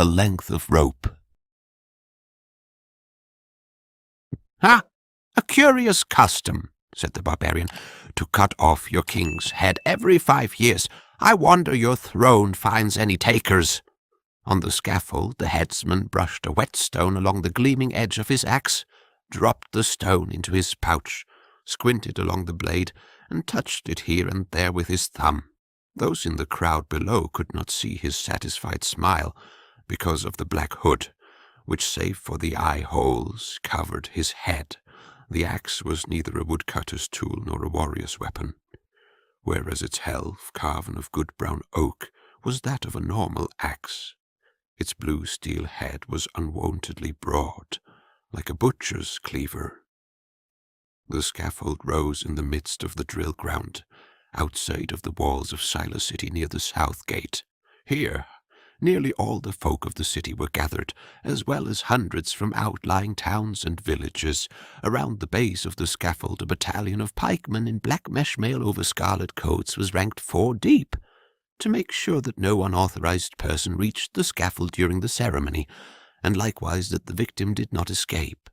a length of rope. "Ah, a curious custom," said the barbarian, "to cut off your king's head every 5 years. I wonder your throne finds any takers." On the scaffold, the headsman brushed a whetstone along the gleaming edge of his axe, dropped the stone into his pouch, squinted along the blade, and touched it here and there with his thumb. Those in the crowd below could not see his satisfied smile because of the black hood, which, save for the eye holes, covered his head. The axe was neither a woodcutter's tool nor a warrior's weapon, whereas its helve, carven of good brown oak, was that of a normal axe. Its blue steel head was unwontedly broad, like a butcher's cleaver. The scaffold rose in the midst of the drill ground, outside of the walls of Xylar city near the south gate. Here, nearly all the folk of the city were gathered, as well as hundreds from outlying towns and villages. Around the base of the scaffold, a battalion of pikemen in black mesh mail over scarlet coats was ranked 4 deep, to make sure that no unauthorized person reached the scaffold during the ceremony, and likewise that the victim did not escape.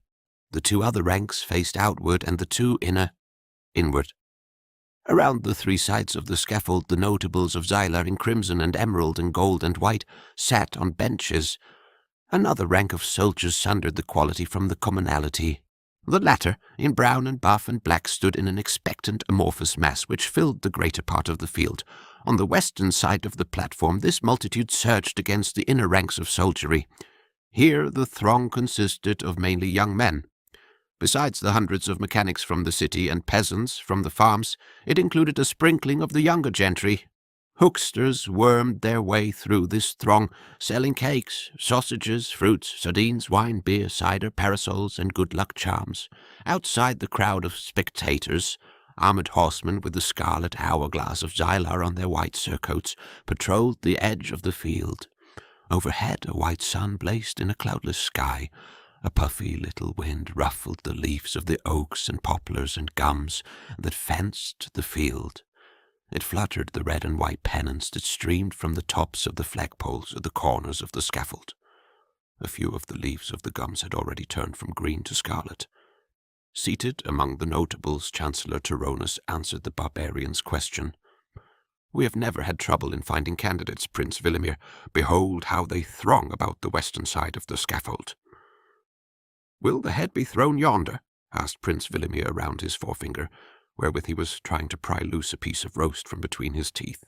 The 2 other ranks faced outward and the 2 inward. Around the 3 sides of the scaffold, the notables of Xylar in crimson and emerald and gold and white sat on benches. Another rank of soldiers sundered the quality from the commonality. The latter, in brown and buff and black, stood in an expectant amorphous mass which filled the greater part of the field. On the western side of the platform, this multitude surged against the inner ranks of soldiery. Here the throng consisted of mainly young men. Besides the hundreds of mechanics from the city and peasants from the farms, it included a sprinkling of the younger gentry. Hooksters wormed their way through this throng, selling cakes, sausages, fruits, sardines, wine, beer, cider, parasols, and good luck charms. Outside the crowd of spectators, armored horsemen with the scarlet hourglass of Xylar on their white surcoats patrolled the edge of the field. Overhead, a white sun blazed in a cloudless sky. A puffy little wind ruffled the leaves of the oaks and poplars and gums that fenced the field. It fluttered the red and white pennants that streamed from the tops of the flagpoles at the corners of the scaffold. A few of the leaves of the gums had already turned from green to scarlet. Seated among the notables, Chancellor Tyrannus answered the barbarian's question. "We have never had trouble in finding candidates, Prince Vilimir. Behold how they throng about the western side of the scaffold." "Will the head be thrown yonder?" asked Prince Vilimir around his forefinger, wherewith he was trying to pry loose a piece of roast from between his teeth.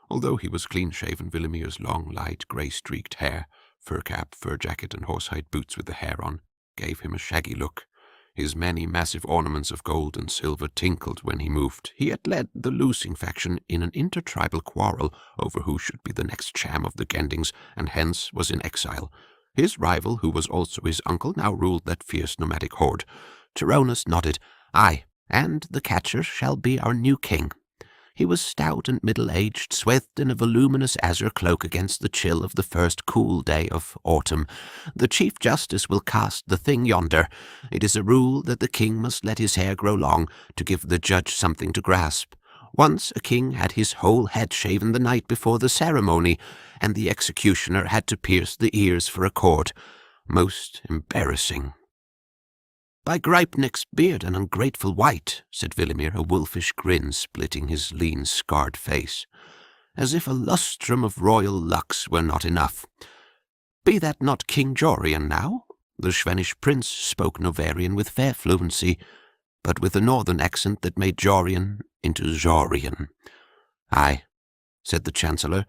Although he was clean-shaven, Vilimir's long, light, grey-streaked hair, fur cap, fur jacket, and horsehide boots with the hair on, gave him a shaggy look. His many massive ornaments of gold and silver tinkled when he moved. He had led the loosing faction in an intertribal quarrel over who should be the next cham of the Gendings, and hence was in exile. His rival, who was also his uncle, now ruled that fierce nomadic horde. Tyrannus nodded. "Aye, and the catcher shall be our new king." He was stout and middle-aged, swathed in a voluminous azure cloak against the chill of the first cool day of autumn. "The Chief Justice will cast the thing yonder. It is a rule that the king must let his hair grow long to give the judge something to grasp. Once a king had his whole head shaven the night before the ceremony, and the executioner had to pierce the ears for a cord. Most embarrassing." "By Greipnik's beard and ungrateful white," said Vilimir, a wolfish grin splitting his lean, scarred face, "as if a lustrum of royal lux were not enough. Be that not King Jorian now?" The Schwenish prince spoke Novarian with fair fluency, but with a northern accent that made Jorian into Jorian. "Aye," said the Chancellor,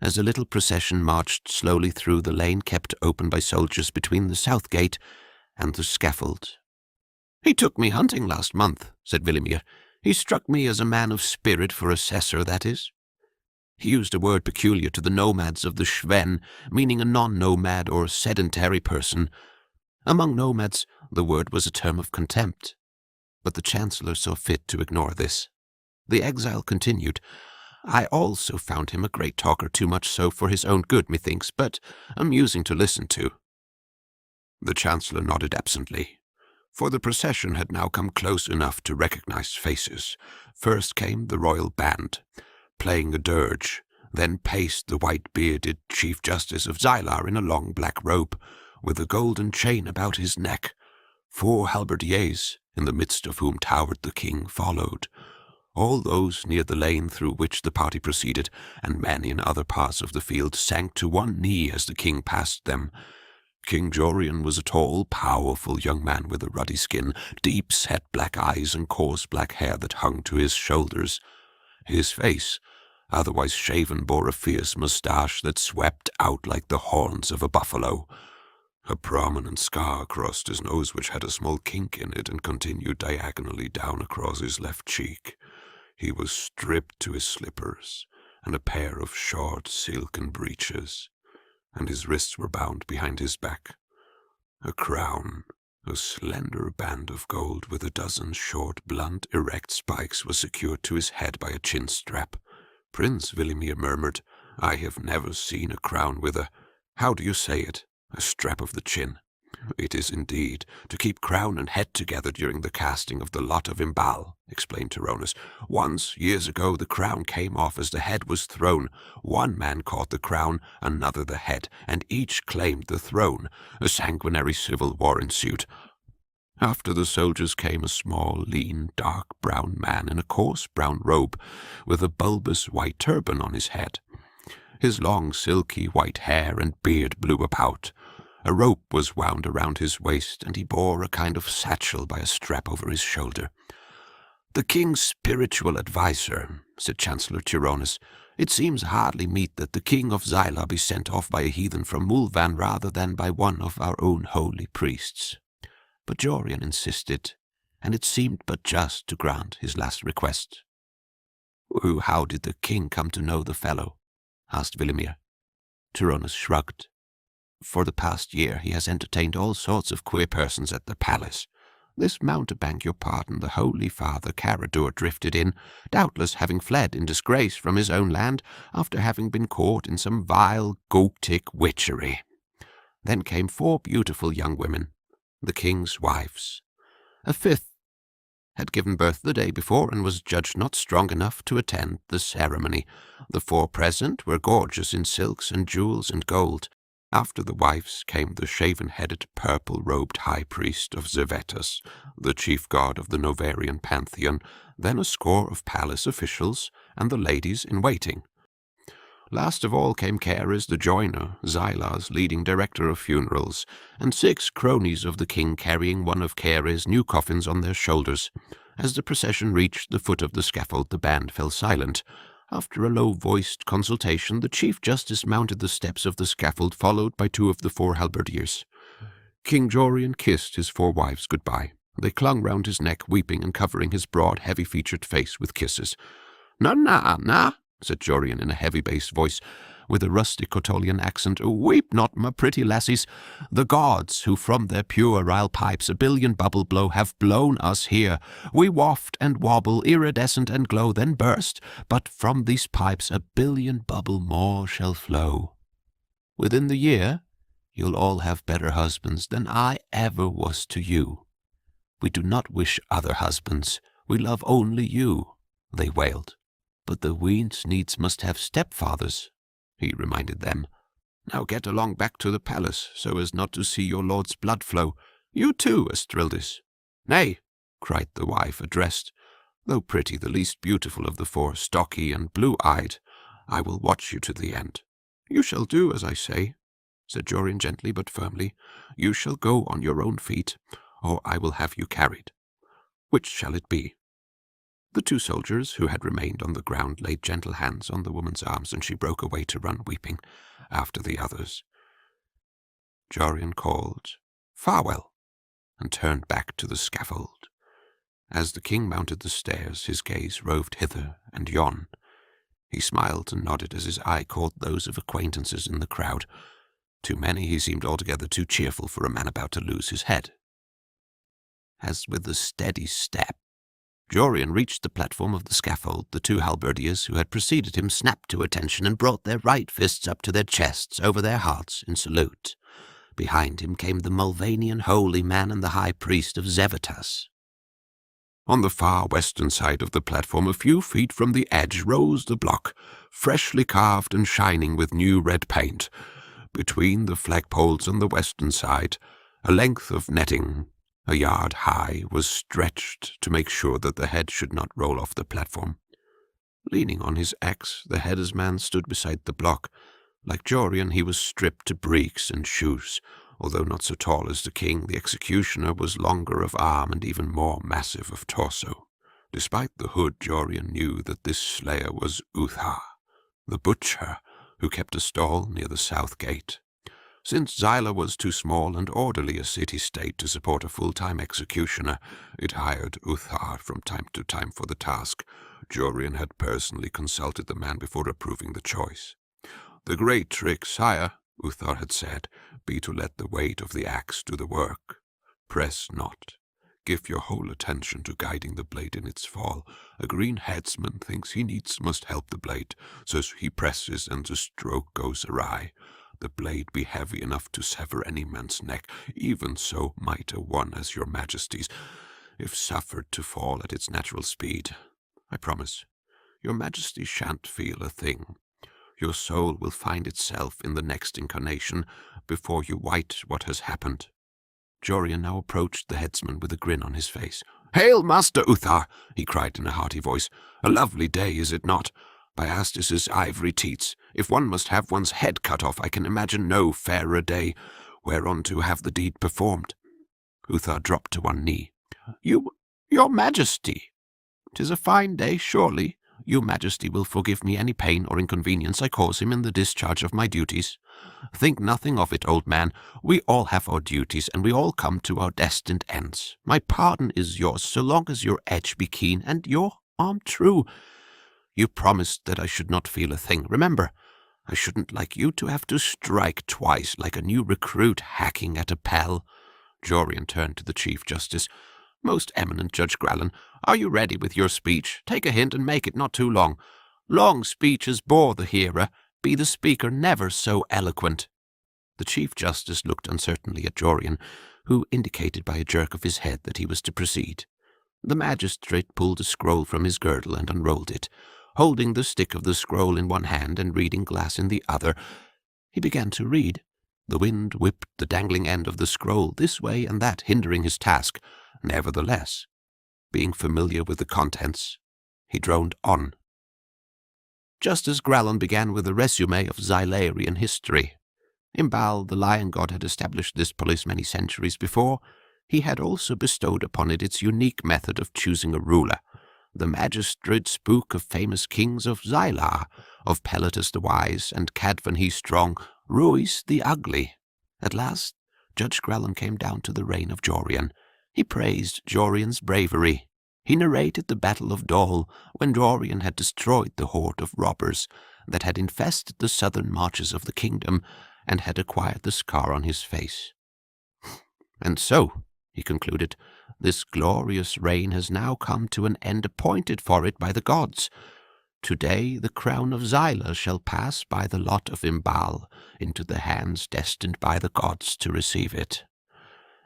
as a little procession marched slowly through the lane kept open by soldiers between the south gate and the scaffold. "He took me hunting last month," said Vilimir. "He struck me as a man of spirit for assessor, that is." He used a word peculiar to the nomads of the Schwen, meaning a non-nomad or sedentary person. Among nomads, the word was a term of contempt. But the Chancellor saw fit to ignore this. The exile continued. "I also found him a great talker, too much so for his own good, methinks, but amusing to listen to." The Chancellor nodded absently, for the procession had now come close enough to recognize faces. First came the royal band, playing a dirge, then paced the white-bearded Chief Justice of Xylar in a long black robe, with a golden chain about his neck. 4 halberdiers, in the midst of whom towered the king, followed. All those near the lane through which the party proceeded, and men in other parts of the field, sank to one knee as the king passed them. King Jorian was a tall, powerful young man with a ruddy skin, deep-set black eyes, and coarse black hair that hung to his shoulders. His face, otherwise shaven, bore a fierce moustache that swept out like the horns of a buffalo. A prominent scar crossed his nose, which had a small kink in it and continued diagonally down across his left cheek. He was stripped to his slippers and a pair of short silken breeches, and his wrists were bound behind his back. A crown, a slender band of gold with a dozen short, blunt, erect spikes, was secured to his head by a chin strap. Prince Vilimir murmured, "I have never seen a crown with how do you say it? A strap of the chin." "It is indeed, to keep crown and head together during the casting of the lot of Imbal," explained Tyrannus. "Once, years ago, the crown came off as the head was thrown. One man caught the crown, another the head, and each claimed the throne. A sanguinary civil war ensued. After the soldiers came a small, lean, dark brown man in a coarse brown robe, with a bulbous white turban on his head. His long, silky white hair and beard blew about. A rope was wound around his waist, and he bore a kind of satchel by a strap over his shoulder. "The king's spiritual adviser," said Chancellor Tyrannus. "It seems hardly meet that the king of Xylar be sent off by a heathen from Mulvan rather than by one of our own holy priests." But Jorian insisted, and it seemed but just to grant his last request. "How did the king come to know the fellow?" asked Vilimir. Tyrannus shrugged. "For the past year he has entertained all sorts of queer persons at the palace. This mountebank, your pardon, the Holy Father Caradur, drifted in, doubtless having fled in disgrace from his own land after having been caught in some vile Gotic witchery. Then came 4 beautiful young women, the king's wives. A 5th had given birth the day before and was judged not strong enough to attend the ceremony. The 4 present were gorgeous in silks and jewels and gold. After the wives came the shaven-headed, purple-robed high priest of Zevetus, the chief god of the Novarian pantheon, then a score of palace officials, and the ladies in waiting. Last of all came Ceres the joiner, Xylar's leading director of funerals, and 6 cronies of the king carrying one of Ceres' new coffins on their shoulders. As the procession reached the foot of the scaffold, the band fell silent. After a low-voiced consultation, the Chief Justice mounted the steps of the scaffold, followed by 2 of the 4 halberdiers. King Jorian kissed his 4 wives goodbye. They clung round his neck, weeping and covering his broad, heavy-featured face with kisses. "Na," said Jorian in a heavy-bass voice, with a rustic Cotolian accent. "Weep not, my pretty lassies. The gods, who from their puerile pipes a billion bubble blow, have blown us here. We waft and wobble, iridescent and glow, then burst, but from these pipes a billion bubble more shall flow. Within the year, you'll all have better husbands than I ever was to you. We do not wish other husbands. We love only you," they wailed. "But the weans needs must have stepfathers," he reminded them. "Now get along back to the palace, so as not to see your lord's blood flow. You too, Estrildis." "Nay," cried the wife addressed, though pretty, the least beautiful of the 4, stocky and blue-eyed. "I will watch you to the end." "You shall do as I say," said Jorian gently but firmly. "You shall go on your own feet, or I will have you carried. Which shall it be?" The 2 soldiers who had remained on the ground laid gentle hands on the woman's arms, and she broke away to run weeping after the others. Jorian called, "Farewell," and turned back to the scaffold. As the king mounted the stairs, his gaze roved hither and yon. He smiled and nodded as his eye caught those of acquaintances in the crowd. To many he seemed altogether too cheerful for a man about to lose his head. As with a steady step, Jorian reached the platform of the scaffold, the 2 halberdiers who had preceded him snapped to attention and brought their right fists up to their chests over their hearts in salute. Behind him came the Mulvanian holy man and the high priest of Zevetas. On the far western side of the platform, a few feet from the edge, rose the block, freshly carved and shining with new red paint. Between the flagpoles on the western side, a length of netting, a yard high, was stretched to make sure that the head should not roll off the platform. Leaning on his axe, the headsman stood beside the block. Like Jorian, he was stripped to breeks and shoes. Although not so tall as the king, the executioner was longer of arm and even more massive of torso. Despite the hood, Jorian knew that this slayer was Uthar, the butcher, who kept a stall near the south gate. Since Xylar was too small and orderly a city-state to support a full-time executioner, it hired Uthar from time to time for the task. Jorian had personally consulted the man before approving the choice. "The great trick, sire," Uthar had said, "be to let the weight of the axe do the work. Press not. Give your whole attention to guiding the blade in its fall. A green headsman thinks he needs must help the blade, so he presses and the stroke goes awry. The blade be heavy enough to sever any man's neck, even so might a one as your majesty's, if suffered to fall at its natural speed. I promise, your majesty shan't feel a thing. Your soul will find itself in the next incarnation before you wite what has happened." Jorian now approached the headsman with a grin on his face. "Hail, Master Uthar!" he cried in a hearty voice. "A lovely day, is it not? By Astis's ivory teats, if one must have one's head cut off, I can imagine no fairer day whereon to have the deed performed." Uthar dropped to one knee. Your majesty! 'Tis a fine day, surely. Your majesty will forgive me any pain or inconvenience I cause him in the discharge of my duties. Think nothing of it, old man. We all have our duties, and we all come to our destined ends. My pardon is yours, so long as your edge be keen and your arm true. You promised that I should not feel a thing. Remember, I shouldn't like you to have to strike twice like a new recruit hacking at a pal." Jorian turned to the Chief Justice. "Most eminent Judge Grallan, are you ready with your speech? Take a hint and make it not too long. Long speeches bore the hearer, be the speaker never so eloquent." The Chief Justice looked uncertainly at Jorian, who indicated by a jerk of his head that he was to proceed. The magistrate pulled a scroll from his girdle and unrolled it. Holding the stick of the scroll in one hand and reading glass in the other, he began to read. The wind whipped the dangling end of the scroll this way and that, hindering his task. Nevertheless, being familiar with the contents, he droned on. Justice Grallan began with a resume of Xylarian history. Imbal, the lion god, had established this polis many centuries before. He had also bestowed upon it its unique method of choosing a ruler. The magistrate spoke of famous kings of Xylar, of Peletus the Wise, and Cadvan he Strong, Ruiz the Ugly. At last, Judge Grallan came down to the reign of Jorian. He praised Jorian's bravery. He narrated the Battle of Dol, when Jorian had destroyed the horde of robbers that had infested the southern marches of the kingdom and had acquired the scar on his face. "And so," he concluded, "this glorious reign has now come to an end appointed for it by the gods. Today the crown of Xylar shall pass by the lot of Imbal into the hands destined by the gods to receive it.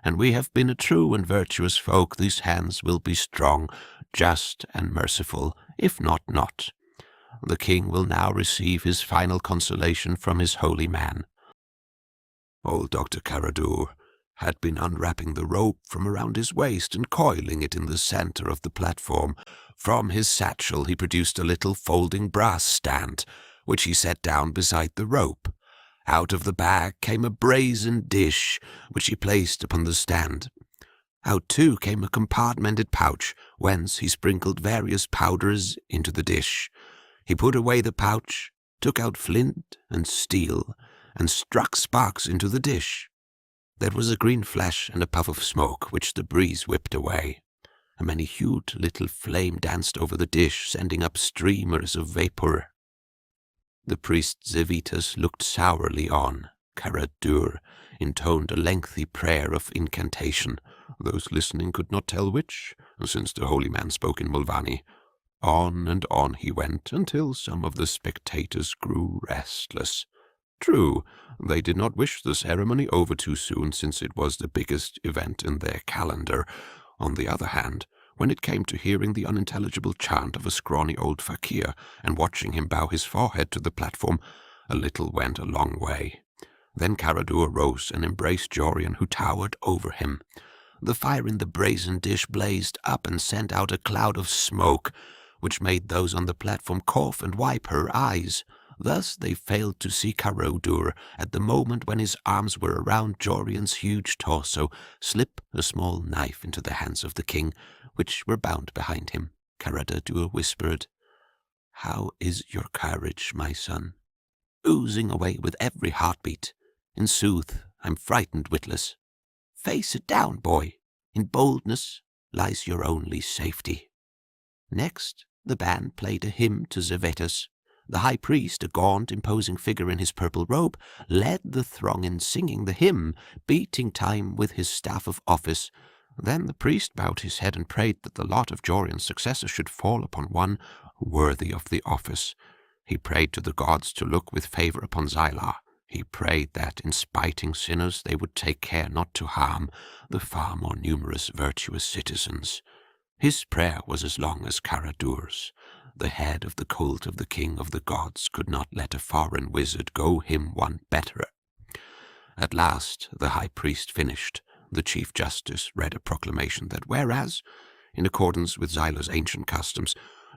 And we have been a true and virtuous folk. These hands will be strong, just, and merciful, if not. The king will now receive his final consolation from his holy man." Old Dr. Caradur had been unwrapping the rope from around his waist and coiling it in the center of the platform. From his satchel he produced a little folding brass stand, which he set down beside the rope. Out of the bag came a brazen dish, which he placed upon the stand. Out too came a compartmented pouch, whence he sprinkled various powders into the dish. He put away the pouch, took out flint and steel, and struck sparks into the dish. There was a green flash and a puff of smoke, which the breeze whipped away. A many-hued little flame danced over the dish, sending up streamers of vapor. The priest Zevitas looked sourly on. Caradur intoned a lengthy prayer of incantation. Those listening could not tell which, since the holy man spoke in Mulvani. On and on he went, until some of the spectators grew restless. True, they did not wish the ceremony over too soon, since it was the biggest event in their calendar. On the other hand, When it came to hearing the unintelligible chant of a scrawny old fakir and watching him bow his forehead to the platform, a little went a long way. Then Caradur rose and embraced Jorian, who towered over him. The fire in the brazen dish blazed up and sent out a cloud of smoke, which made those on the platform cough and wipe her eyes. Thus they failed to see Caradur at the moment when his arms were around Jorian's huge torso, slip a small knife into the hands of the king, which were bound behind him. Caradur whispered, "How is your courage, my son?" "Oozing away with every heartbeat. In sooth, I'm frightened witless." "Face it down, boy. In boldness lies your only safety." Next, the band played a hymn to Zevetus. The high priest, a gaunt, imposing figure in his purple robe, led the throng in singing the hymn, beating time with his staff of office. Then the priest bowed his head and prayed that the lot of Jorian's successor should fall upon one worthy of the office. He prayed to the gods to look with favor upon Xylar. He prayed that, in spiting sinners, they would take care not to harm the far more numerous virtuous citizens. His prayer was as long as Caradur's. The head of the cult of the king of the gods could not let a foreign wizard go him one better. At last the high priest finished. The chief justice read a proclamation that whereas, in accordance with Xylar's ancient customs,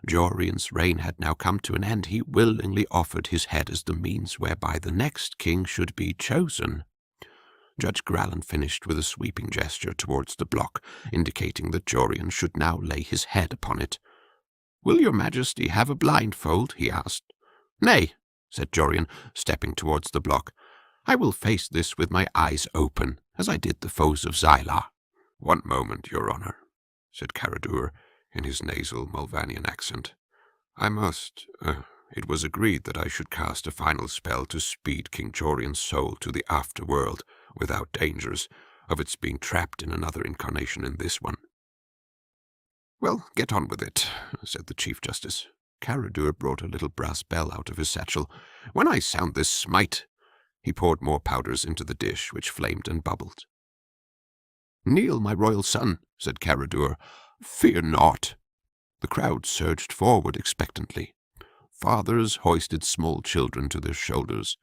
Jorian's reign had now come to an end, he willingly offered his head as the means whereby the next king should be chosen. Judge Grallan finished with a sweeping gesture towards the block, indicating that Jorian should now lay his head upon it. "Will your majesty have a blindfold?" he asked. "Nay," said Jorian, stepping towards the block. "I will face this with my eyes open, as I did the foes of Xylar." "One moment, your honor," said Caradur in his nasal Mulvanian accent. It was agreed that I should cast a final spell to speed King Jorian's soul to the afterworld, without dangers of its being trapped in another incarnation in this one." "Well, get on with it," said the Chief Justice. Caradur brought a little brass bell out of his satchel. "When I sound this smite—" He poured more powders into the dish, which flamed and bubbled. "Kneel, my royal son," said Caradur. "Fear not." The crowd surged forward expectantly. Fathers hoisted small children to their shoulders.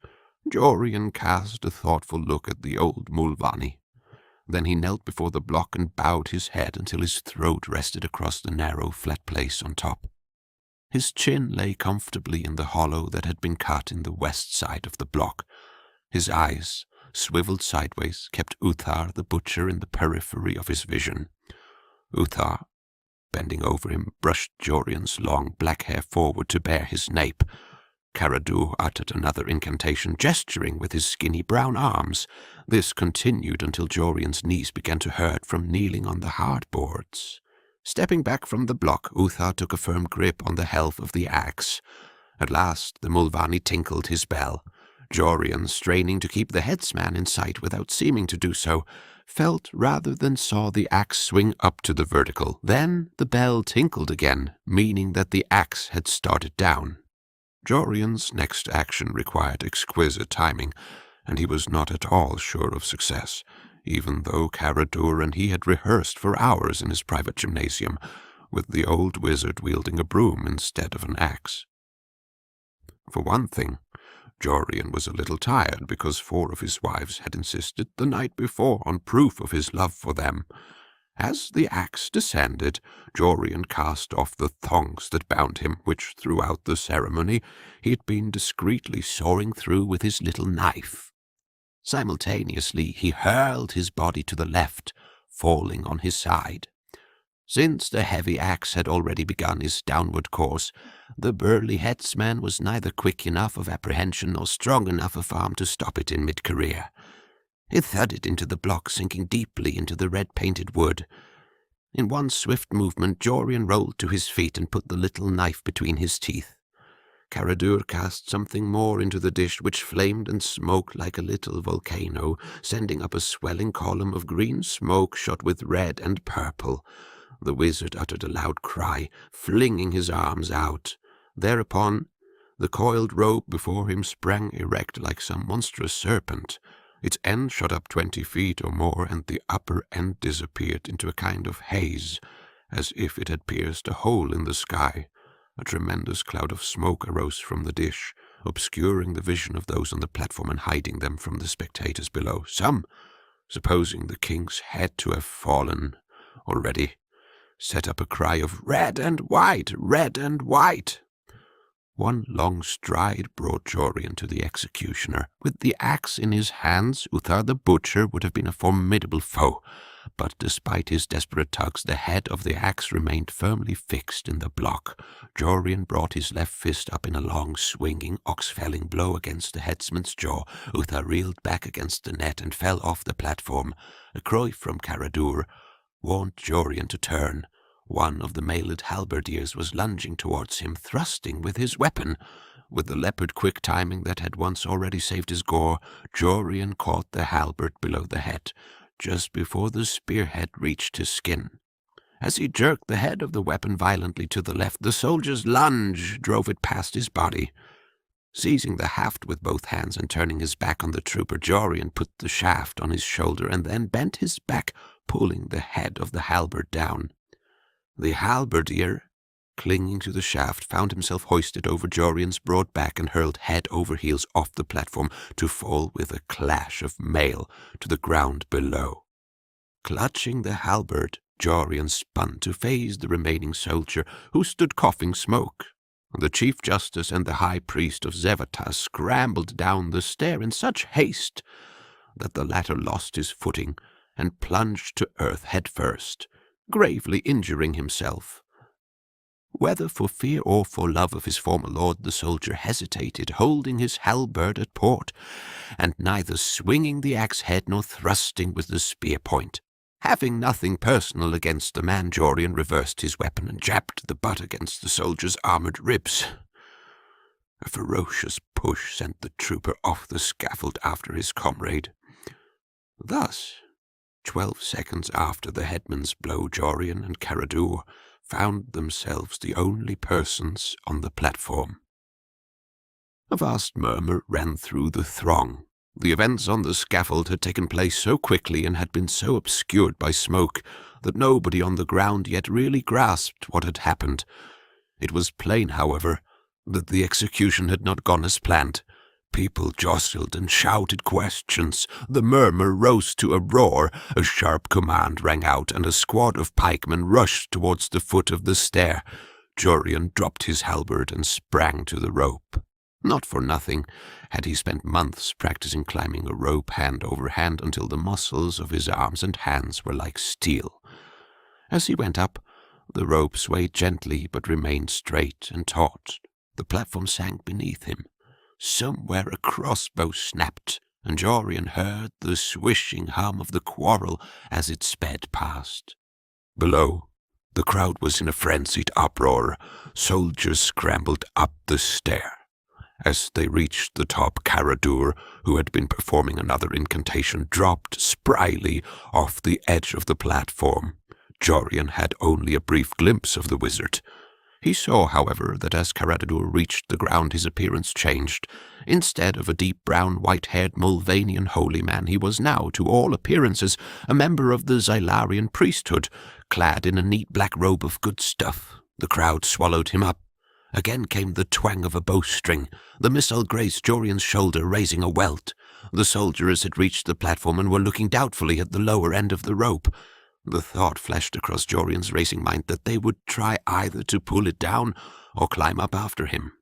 Jorian cast a thoughtful look at the old Mulvani. Then he knelt before the block and bowed his head until his throat rested across the narrow, flat place on top. His chin lay comfortably in the hollow that had been cut in the west side of the block. His eyes, swiveled sideways, kept Uthar the butcher in the periphery of his vision. Uthar, bending over him, brushed Jorian's long black hair forward to bare his nape. Caradur uttered another incantation, gesturing with his skinny brown arms. This continued until Jorian's knees began to hurt from kneeling on the hard boards. Stepping back from the block, Uthar took a firm grip on the helve of the axe. At last the Mulvani tinkled his bell. Jorian, straining to keep the headsman in sight without seeming to do so, felt rather than saw the axe swing up to the vertical. Then the bell tinkled again, meaning that the axe had started down. Jorian's next action required exquisite timing, and he was not at all sure of success, even though Caradur and he had rehearsed for hours in his private gymnasium, with the old wizard wielding a broom instead of an axe. For one thing, Jorian was a little tired because 4 of his wives had insisted the night before on proof of his love for them. As the axe descended, Jorian cast off the thongs that bound him, which throughout the ceremony he had been discreetly sawing through with his little knife. Simultaneously he hurled his body to the left, falling on his side. Since the heavy axe had already begun his downward course, the burly headsman was neither quick enough of apprehension nor strong enough of arm to stop it in mid-career. It thudded into the block, sinking deeply into the red-painted wood. In one swift movement, Jorian rolled to his feet and put the little knife between his teeth. Caradur cast something more into the dish, which flamed and smoked like a little volcano, sending up a swelling column of green smoke shot with red and purple. The wizard uttered a loud cry, flinging his arms out. Thereupon, the coiled rope before him sprang erect like some monstrous serpent. Its end shot up 20 feet or more, and the upper end disappeared into a kind of haze. as if it had pierced a hole in the sky. A tremendous cloud of smoke arose from the dish, obscuring the vision of those on the platform and hiding them from the spectators below. Some, supposing the king's head to have fallen already, set up a cry of "Red and white! Red and white!" One long stride brought Jorian to the executioner. With the axe in his hands, Uthar the butcher would have been a formidable foe, but despite his desperate tugs, the head of the axe remained firmly fixed in the block. Jorian brought his left fist up in a long, swinging, ox-felling blow against the headsman's jaw. Uthar reeled back against the net and fell off the platform. A cry from Caradur warned Jorian to turn. One of the mailed halberdiers was lunging towards him, thrusting with his weapon. With the leopard-quick timing that had once already saved his gore, Jorian caught the halberd below the head, just before the spearhead reached his skin. As he jerked the head of the weapon violently to the left, the soldier's lunge drove it past his body. Seizing the haft with both hands and turning his back on the trooper, Jorian put the shaft on his shoulder and then bent his back, pulling the head of the halberd down. The halberdier, clinging to the shaft, found himself hoisted over Jorian's broad back and hurled head over heels off the platform, to fall with a clash of mail to the ground below. Clutching the halberd, Jorian spun to face the remaining soldier, who stood coughing smoke. The Chief Justice and the High Priest of Zevatas scrambled down the stair in such haste that the latter lost his footing and plunged to earth head first, gravely injuring himself. Whether for fear or for love of his former lord, the soldier hesitated, holding his halberd at port, and neither swinging the axe head nor thrusting with the spear point. Having nothing personal against the man, Jorian reversed his weapon and jabbed the butt against the soldier's armored ribs. A ferocious push sent the trooper off the scaffold after his comrade. Thus, 12 seconds after the headman's blow, Jorian and Caradur found themselves the only persons on the platform. A vast murmur ran through the throng. The events on the scaffold had taken place so quickly and had been so obscured by smoke that nobody on the ground yet really grasped what had happened. It was plain, however, that the execution had not gone as planned. People jostled and shouted questions. The murmur rose to a roar. A sharp command rang out, and a squad of pikemen rushed towards the foot of the stair. Jorian dropped his halberd and sprang to the rope. Not for nothing had he spent months practicing climbing a rope hand over hand until the muscles of his arms and hands were like steel. As he went up, the rope swayed gently but remained straight and taut. The platform sank beneath him. Somewhere a crossbow snapped, and Jorian heard the swishing hum of the quarrel as it sped past. Below, the crowd was in a frenzied uproar. Soldiers scrambled up the stair. As they reached the top, Caradur, who had been performing another incantation, dropped spryly off the edge of the platform. Jorian had only a brief glimpse of the wizard. He saw, however, that as Caradur reached the ground his appearance changed. Instead of a deep brown, white-haired Mulvanian holy man, he was now, to all appearances, a member of the Xylarian priesthood, clad in a neat black robe of good stuff. The crowd swallowed him up. Again came the twang of a bowstring. The missile grazed Jorian's shoulder, raising a welt. The soldiers had reached the platform and were looking doubtfully at the lower end of the rope. The thought flashed across Jorian's racing mind that they would try either to pull it down or climb up after him.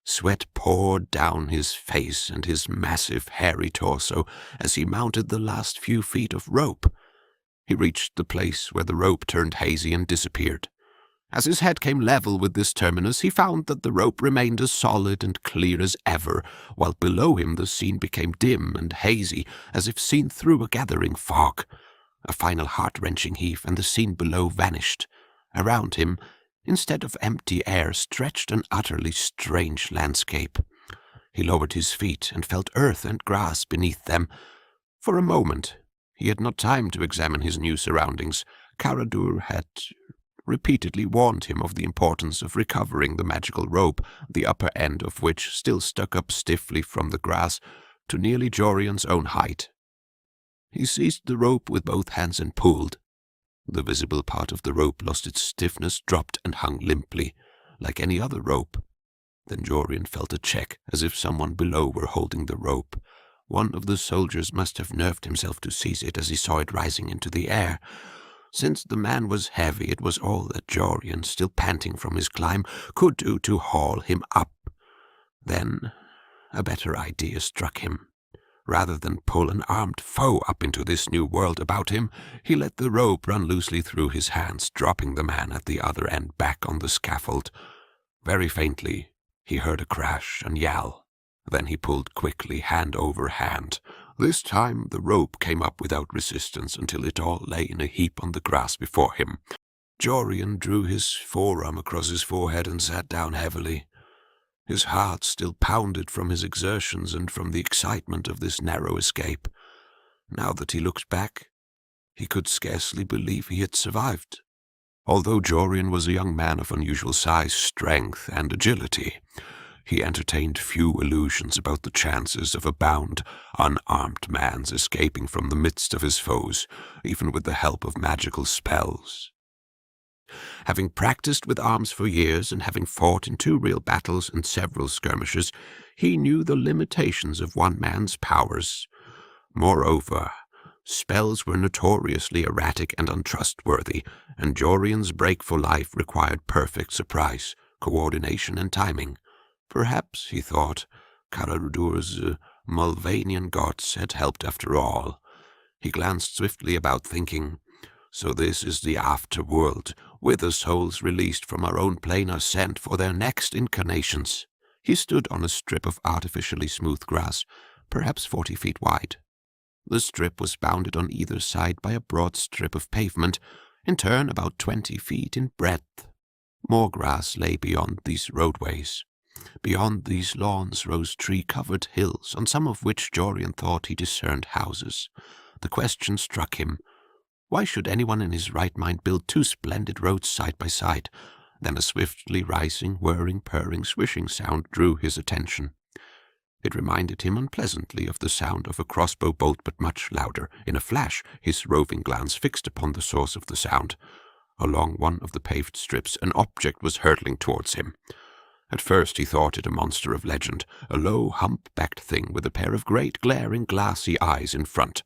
Sweat poured down his face and his massive, hairy torso as he mounted the last few feet of rope. He reached the place where the rope turned hazy and disappeared. As his head came level with this terminus, he found that the rope remained as solid and clear as ever, while below him the scene became dim and hazy, as if seen through a gathering fog. A final heart-wrenching heave, and the scene below vanished. Around him, instead of empty air, stretched an utterly strange landscape. He lowered his feet and felt earth and grass beneath them. For a moment, he had not time to examine his new surroundings. Caradur had repeatedly warned him of the importance of recovering the magical rope, the upper end of which still stuck up stiffly from the grass to nearly Jorian's own height. He seized the rope with both hands and pulled. The visible part of the rope lost its stiffness, dropped, and hung limply, like any other rope. Then Jorian felt a check, as if someone below were holding the rope. One of the soldiers must have nerved himself to seize it as he saw it rising into the air. Since the man was heavy, it was all that Jorian, still panting from his climb, could do to haul him up. Then a better idea struck him. Rather than pull an armed foe up into this new world about him, he let the rope run loosely through his hands, dropping the man at the other end back on the scaffold. Very faintly, he heard a crash and yell. Then he pulled quickly, hand over hand. This time the rope came up without resistance until it all lay in a heap on the grass before him. Jorian drew his forearm across his forehead and sat down heavily. His heart still pounded from his exertions and from the excitement of this narrow escape. Now that he looked back, he could scarcely believe he had survived. Although Jorian was a young man of unusual size, strength, and agility, he entertained few illusions about the chances of a bound, unarmed man's escaping from the midst of his foes, even with the help of magical spells. Having practiced with arms for years and having fought in 2 real battles and several skirmishes, he knew the limitations of one man's powers. Moreover, spells were notoriously erratic and untrustworthy, and Jorian's break for life required perfect surprise, coordination, and timing. Perhaps, he thought, Caradur's Mulvanian gods had helped after all. He glanced swiftly about, thinking, so this is the afterworld, whither souls released from our own plane are sent for their next incarnations. He stood on a strip of artificially smooth grass, perhaps 40 feet wide. The strip was bounded on either side by a broad strip of pavement, in turn about 20 feet in breadth. More grass lay beyond these roadways. Beyond these lawns rose tree-covered hills, on some of which Jorian thought he discerned houses. The question struck him, why should anyone in his right mind build 2 splendid roads side by side? Then a swiftly rising, whirring, purring, swishing sound drew his attention. It reminded him unpleasantly of the sound of a crossbow bolt, but much louder. In a flash, his roving glance fixed upon the source of the sound. Along one of the paved strips, an object was hurtling towards him. At first he thought it a monster of legend, a low, hump-backed thing with a pair of great, glaring, glassy eyes in front.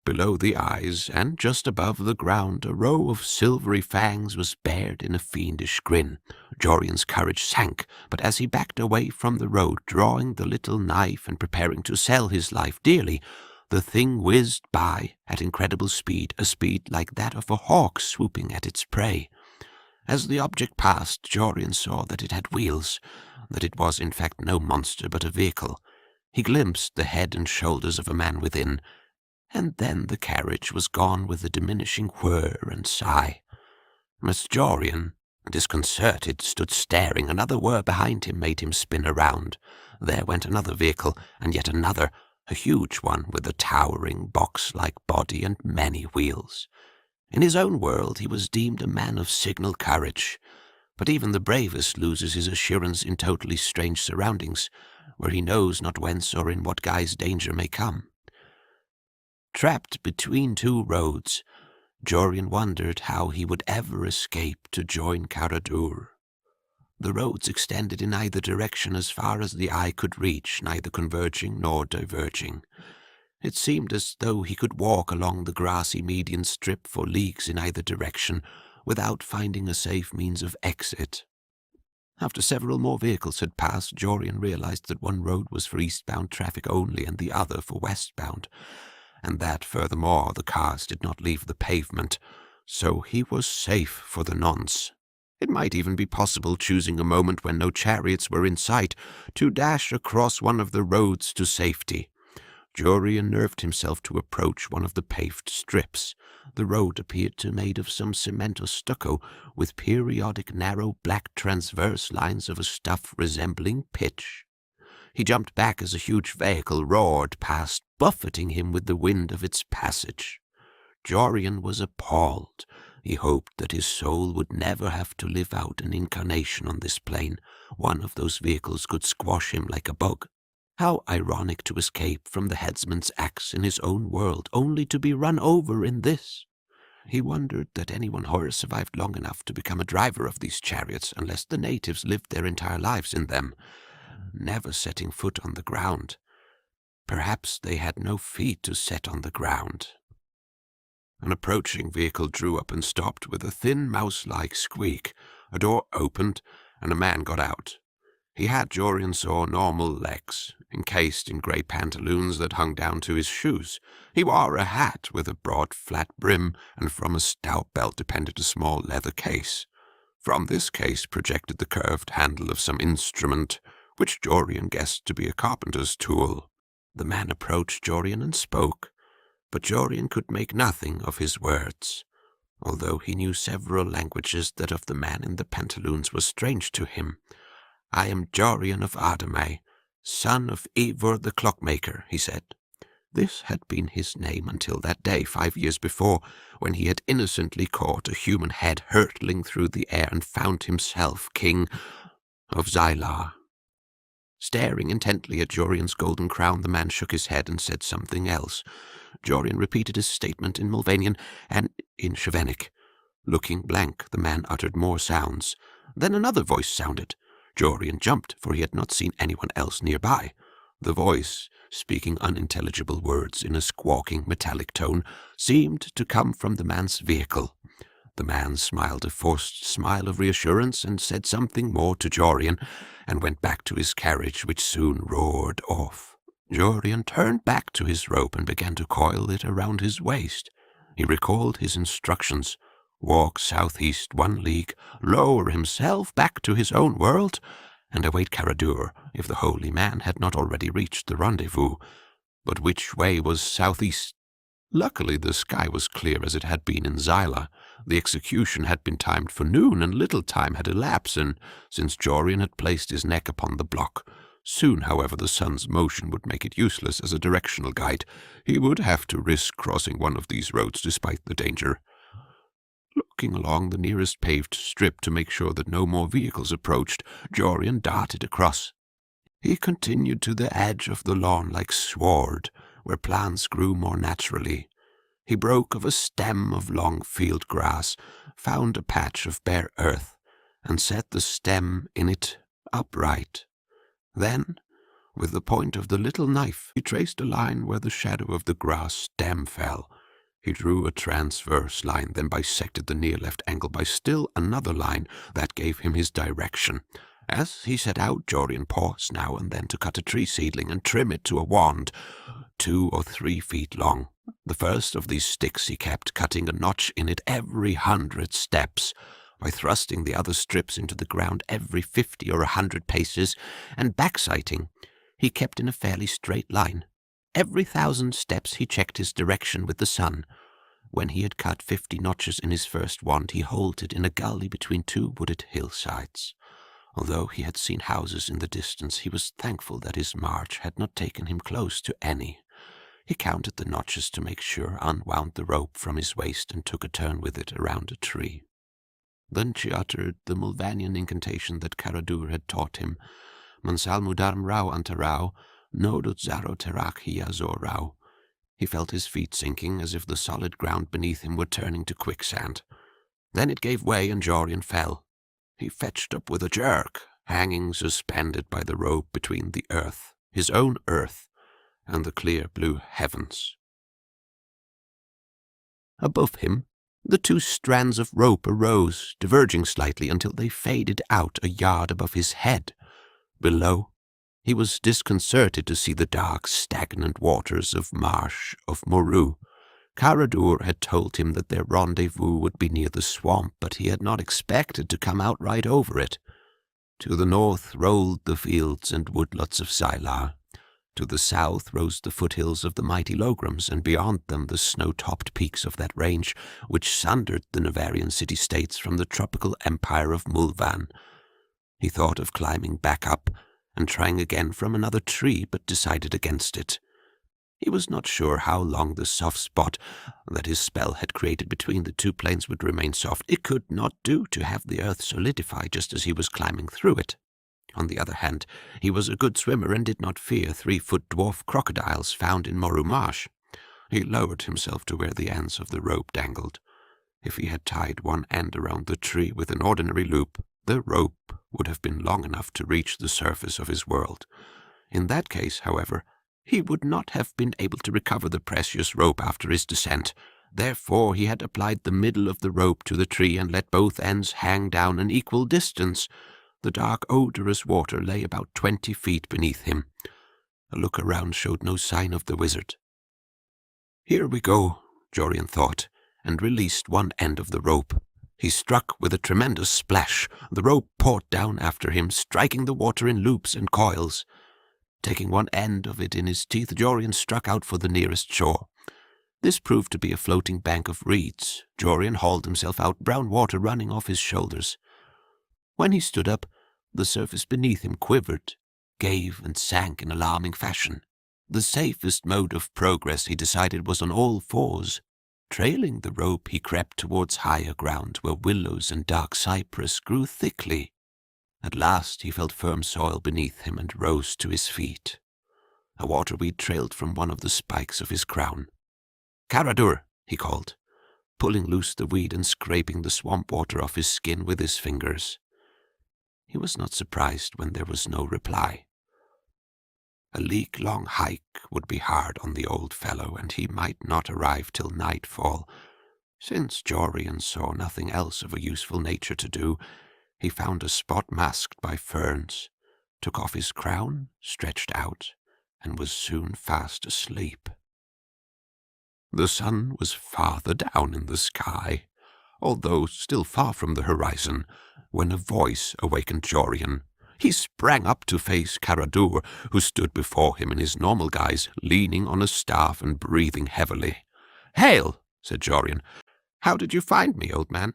Below the eyes, and just above the ground, a row of silvery fangs was bared in a fiendish grin. Jorian's courage sank, but as he backed away from the road, drawing the little knife and preparing to sell his life dearly, the thing whizzed by at incredible speed, a speed like that of a hawk swooping at its prey. As the object passed, Jorian saw that it had wheels, that it was in fact no monster but a vehicle. He glimpsed the head and shoulders of a man within, and then the carriage was gone with a diminishing whir and sigh. As Jorian, disconcerted, stood staring, another whir behind him made him spin around. There went another vehicle, and yet another, a huge one with a towering box-like body and many wheels. In his own world he was deemed a man of signal courage, but even the bravest loses his assurance in totally strange surroundings, where he knows not whence or in what guise danger may come. Trapped between 2 roads, Jorian wondered how he would ever escape to join Caradur. The roads extended in either direction as far as the eye could reach, neither converging nor diverging. It seemed as though he could walk along the grassy median strip for leagues in either direction, without finding a safe means of exit. After several more vehicles had passed, Jorian realized that one road was for eastbound traffic only and the other for westbound, and that, furthermore, the cars did not leave the pavement, so he was safe for the nonce. It might even be possible, choosing a moment when no chariots were in sight, to dash across one of the roads to safety. Jorian nerved himself to approach one of the paved strips. The road appeared to be made of some cement or stucco, with periodic narrow black transverse lines of a stuff resembling pitch. He jumped back as a huge vehicle roared past, buffeting him with the wind of its passage. Jorian was appalled. He hoped that his soul would never have to live out an incarnation on this plane. One of those vehicles could squash him like a bug. How ironic to escape from the headsman's axe in his own world, only to be run over in this. He wondered that any one horse survived long enough to become a driver of these chariots unless the natives lived their entire lives in them, never setting foot on the ground. Perhaps they had no feet to set on the ground. An approaching vehicle drew up and stopped with a thin mouse-like squeak. A door opened, and a man got out. He had, Jorian saw, normal legs, encased in grey pantaloons that hung down to his shoes. He wore a hat with a broad flat brim, and from a stout belt depended a small leather case. From this case projected the curved handle of some instrument, which Jorian guessed to be a carpenter's tool. The man approached Jorian and spoke, but Jorian could make nothing of his words. Although he knew several languages, that of the man in the pantaloons was strange to him. "I am Jorian of Ardamay, son of Ivor the clockmaker," he said. This had been his name until that day 5 years before, when he had innocently caught a human head hurtling through the air and found himself king of Xylar. Staring intently at Jorian's golden crown, the man shook his head and said something else. Jorian repeated his statement in Mulvanian and in Shavenic. Looking blank, the man uttered more sounds. Then another voice sounded. Jorian jumped, for he had not seen anyone else nearby. The voice, speaking unintelligible words in a squawking metallic tone, seemed to come from the man's vehicle. The man smiled a forced smile of reassurance and said something more to Jorian, and went back to his carriage, which soon roared off. Jorian turned back to his rope and began to coil it around his waist. He recalled his instructions: walk southeast 1 league, lower himself back to his own world, and await Caradur if the holy man had not already reached the rendezvous. But which way was southeast? Luckily the sky was clear as it had been in Xylar. The execution had been timed for noon, and little time had elapsed since Jorian had placed his neck upon the block. Soon, however, the sun's motion would make it useless as a directional guide. He would have to risk crossing one of these roads despite the danger. Looking along the nearest paved strip to make sure that no more vehicles approached, Jorian darted across. He continued to the edge of the lawn like sward, where plants grew more naturally. He broke of a stem of long field grass, found a patch of bare earth, and set the stem in it upright. Then, with the point of the little knife, he traced a line where the shadow of the grass stem fell. He drew a transverse line, then bisected the near left angle by still another line that gave him his direction. As he set out, Jorian paused now and then to cut a tree seedling and trim it to a wand, 2 or 3 feet long. The first of these sticks he kept, cutting a notch in it every 100 steps, by thrusting the other strips into the ground every 50 or 100 paces, and backsighting, he kept in a fairly straight line. Every 1,000 steps he checked his direction with the sun. When he had cut 50 notches in his first wand, he halted in a gully between 2 wooded hillsides. Although he had seen houses in the distance, he was thankful that his march had not taken him close to any. He counted the notches to make sure, unwound the rope from his waist, and took a turn with it around a tree. Then she uttered the Mulvanian incantation that Caradur had taught him: Mansal mudarm rau antarau, nodut zaro terak hiazor rau. He felt his feet sinking, as if the solid ground beneath him were turning to quicksand. Then it gave way, and Jorian fell. He fetched up with a jerk, hanging suspended by the rope between the earth, his own earth, and the clear blue heavens. Above him, the 2 strands of rope arose, diverging slightly until they faded out a yard above his head. Below, he was disconcerted to see the dark, stagnant waters of marsh of Moru. Caradur had told him that their rendezvous would be near the swamp, but he had not expected to come out right over it. To the north rolled the fields and woodlots of Xylar. To the south rose the foothills of the mighty Lograms, and beyond them the snow-topped peaks of that range which sundered the Navarian city-states from the tropical empire of Mulvan. He thought of climbing back up and trying again from another tree, but decided against it. He was not sure how long the soft spot that his spell had created between the 2 planes would remain soft. It could not do to have the earth solidify just as he was climbing through it. On the other hand, he was a good swimmer and did not fear 3-foot dwarf crocodiles found in Moru Marsh. He lowered himself to where the ends of the rope dangled. If he had tied one end around the tree with an ordinary loop, the rope would have been long enough to reach the surface of his world. In that case, however, he would not have been able to recover the precious rope after his descent. Therefore he had applied the middle of the rope to the tree and let both ends hang down an equal distance. The dark, odorous water lay about 20 feet beneath him. A look around showed no sign of the wizard. "Here we go," Jorian thought, and released one end of the rope. He struck with a tremendous splash. The rope poured down after him, striking the water in loops and coils. Taking one end of it in his teeth, Jorian struck out for the nearest shore. This proved to be a floating bank of reeds. Jorian hauled himself out, brown water running off his shoulders. When he stood up, the surface beneath him quivered, gave and sank in alarming fashion. The safest mode of progress, he decided, was on all fours. Trailing the rope, he crept towards higher ground where willows and dark cypress grew thickly. At last he felt firm soil beneath him and rose to his feet. A waterweed trailed from one of the spikes of his crown. "Caradur," he called, pulling loose the weed and scraping the swamp water off his skin with his fingers. He was not surprised when there was no reply. A league-long hike would be hard on the old fellow, and he might not arrive till nightfall. Since Jorian saw nothing else of a useful nature to do, he found a spot masked by ferns, took off his crown, stretched out, and was soon fast asleep. The sun was farther down in the sky, although still far from the horizon, when a voice awakened Jorian. He sprang up to face Caradur, who stood before him in his normal guise, leaning on a staff and breathing heavily. "Hail," said Jorian. "How did you find me, old man?"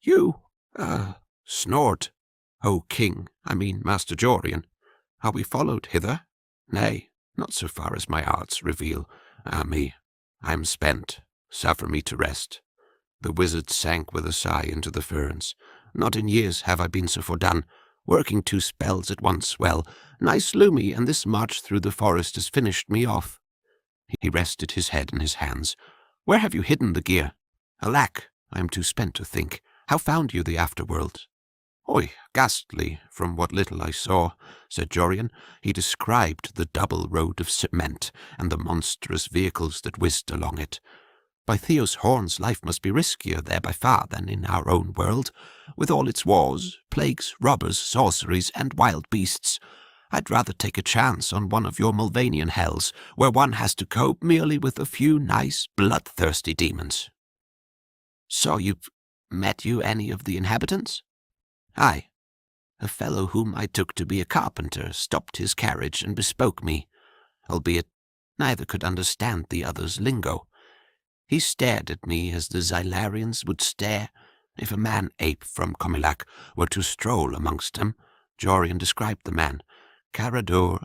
"You, snored. O king, I mean Master Jorian. Are we followed hither?" "Nay, not so far as my arts reveal. Me, I am spent. Suffer me to rest." The wizard sank with a sigh into the ferns. "Not in years have I been so fordone. Working 2 spells at once. Well, nigh slew me, and this march through the forest has finished me off." He rested his head in his hands. "Where have you hidden the gear?" "Alack, I am too spent to think. How found you the afterworld?" "Oi, ghastly, from what little I saw," said Jorian. He described the double road of cement and the monstrous vehicles that whizzed along it. "By Theo's horns, life must be riskier there by far than in our own world, with all its wars, plagues, robbers, sorceries, and wild beasts. I'd rather take a chance on one of your Mulvanian hells, where one has to cope merely with a few nice, bloodthirsty demons." "So you've met you any of the inhabitants?" "Aye. A fellow whom I took to be a carpenter stopped his carriage and bespoke me, albeit neither could understand the other's lingo. He stared at me as the Xylarians would stare if a man-ape from Comilac were to stroll amongst them." Jorian described the man. Caradur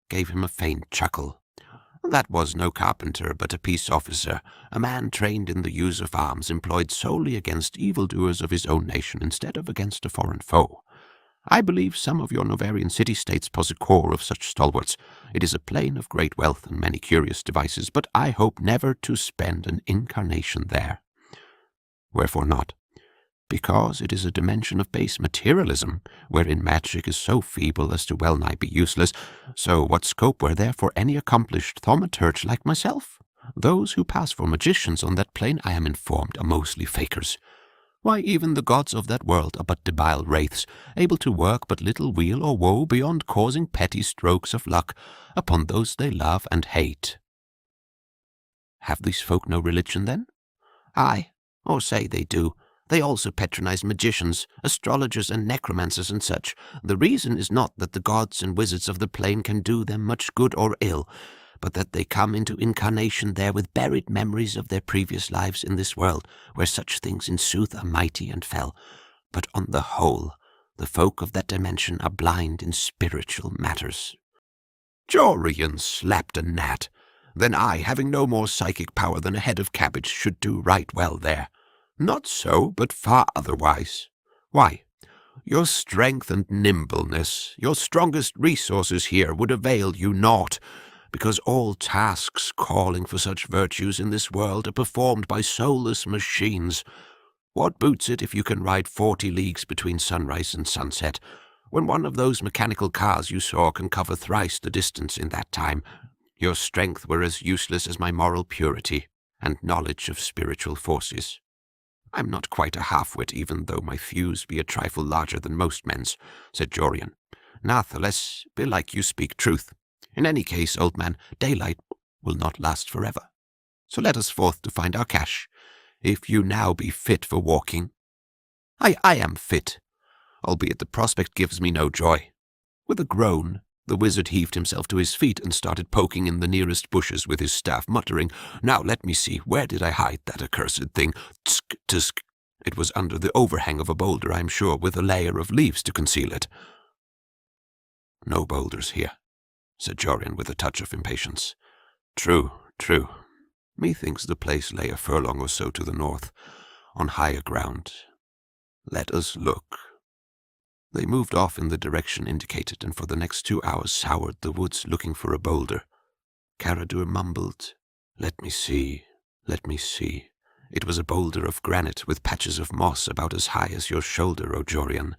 gave him a faint chuckle. "That was no carpenter, but a peace officer, a man trained in the use of arms, employed solely against evildoers of his own nation instead of against a foreign foe. I believe some of your Novarian city-states pose a core of such stalwarts. It is a plain of great wealth and many curious devices, but I hope never to spend an incarnation there." "Wherefore not?" "Because it is a dimension of base materialism, wherein magic is so feeble as to well-nigh be useless. So what scope were there for any accomplished thaumaturge like myself? Those who pass for magicians on that plane, I am informed, are mostly fakers. Why, even the gods of that world are but debile wraiths, able to work but little weal or woe beyond causing petty strokes of luck upon those they love and hate." "Have these folk no religion, then?" "Aye, or say they do. They also patronize magicians, astrologers, and necromancers and such. The reason is not that the gods and wizards of the plane can do them much good or ill, but that they come into incarnation there with buried memories of their previous lives in this world, where such things in sooth are mighty and fell. But on the whole, the folk of that dimension are blind in spiritual matters." Jorian slapped a gnat. "Then I, having no more psychic power than a head of cabbage, should do right well there." "Not so, but far otherwise." "Why?" "Your strength and nimbleness, your strongest resources here would avail you naught, because all tasks calling for such virtues in this world are performed by soulless machines. What boots it if you can ride 40 leagues between sunrise and sunset, when one of those mechanical cars you saw can cover thrice the distance in that time? Your strength were as useless as my moral purity and knowledge of spiritual forces. I'm not quite a half-wit, even though my thews be a trifle larger than most men's, said Jorian. Natheless, belike you speak truth. In any case, old man, daylight will not last forever. So let us forth to find our cache, if you now be fit for walking. I am fit, albeit the prospect gives me no joy. With a groan, the wizard heaved himself to his feet and started poking in the nearest bushes with his staff, muttering, Now let me see, where did I hide that accursed thing? Tsk, tsk. It was under the overhang of a boulder, I am sure, with a layer of leaves to conceal it. No boulders here, said Jorian with a touch of impatience. True. Methinks the place lay a furlong or so to the north, on higher ground. Let us look. They moved off in the direction indicated, and for the next 2 hours scoured the woods looking for a boulder. Caradur mumbled, Let me see. It was a boulder of granite with patches of moss about as high as your shoulder, O Jorian.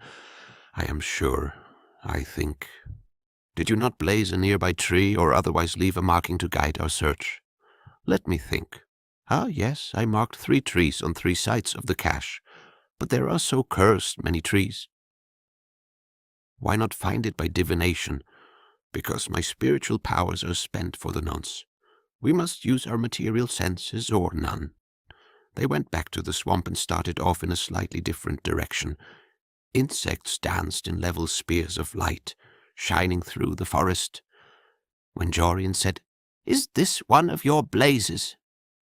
I am sure, I think. Did you not blaze a nearby tree or otherwise leave a marking to guide our search? Let me think. Ah, yes, I marked 3 trees on 3 sides of the cache, but there are so cursed many trees. Why not find it by divination? Because my spiritual powers are spent for the nonce. We must use our material senses or none. They went back to the swamp and started off in a slightly different direction. Insects danced in level spears of light, shining through the forest. When Jorian said, Is this one of your blazes?